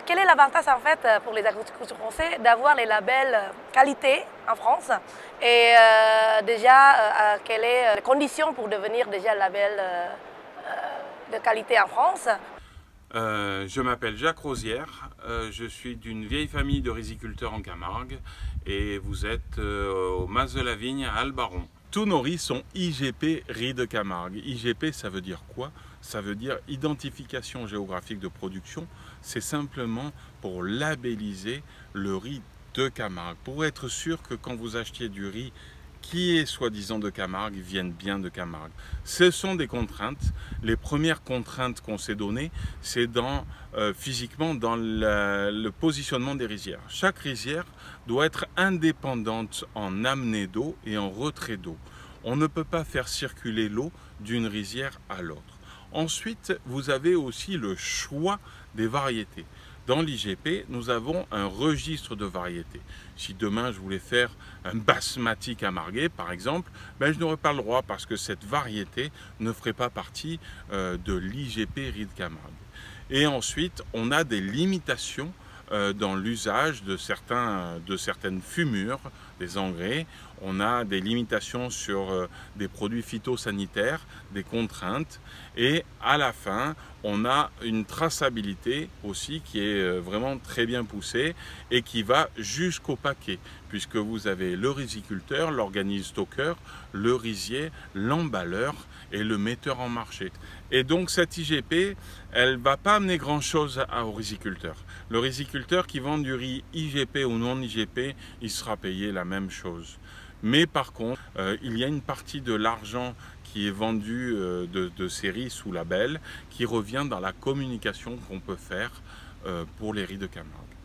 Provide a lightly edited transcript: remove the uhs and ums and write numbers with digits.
quel est l'avantage en fait pour les agriculteurs français d'avoir les labels qualité en France et déjà quelles sont les conditions pour devenir déjà label de qualité en France? Je m'appelle Jacques Rosière, je suis d'une vieille famille de riziculteurs en Camargue et vous êtes au Mas de la Vigne à Albaron. Tous nos riz sont IGP riz de Camargue. IGP, ça veut dire quoi? Ça veut dire identification géographique de production. C'est simplement pour labelliser le riz de Camargue, pour être sûr que quand vous achetiez du riz qui est soi-disant de Camargue, viennent bien de Camargue. Ce sont des contraintes. Les premières contraintes qu'on s'est données, c'est physiquement dans le positionnement des rizières. Chaque rizière doit être indépendante en amenée d'eau et en retrait d'eau. On ne peut pas faire circuler l'eau d'une rizière à l'autre. Ensuite, vous avez aussi le choix des variétés. Dans l'IGP, nous avons un registre de variétés. Si demain je voulais faire un basmati camarguais, par exemple, je n'aurais pas le droit parce que cette variété ne ferait pas partie de l'IGP riz de Camargue. Et ensuite, on a des limitations dans l'usage de certaines fumures, des engrais. On a des limitations sur des produits phytosanitaires, des contraintes. Et à la fin, on a une traçabilité aussi qui est vraiment très bien poussée et qui va jusqu'au paquet, puisque vous avez le riziculteur, l'organisme stockeur, le rizier, l'emballeur et le metteur en marché. Et donc cette IGP, elle ne va pas amener grand-chose au riziculteur. Le riziculteur qui vend du riz IGP ou non IGP, il sera payé la même chose. Mais par contre, il y a une partie de l'argent qui est vendu de ces riz sous label qui revient dans la communication qu'on peut faire pour les riz de Camargue.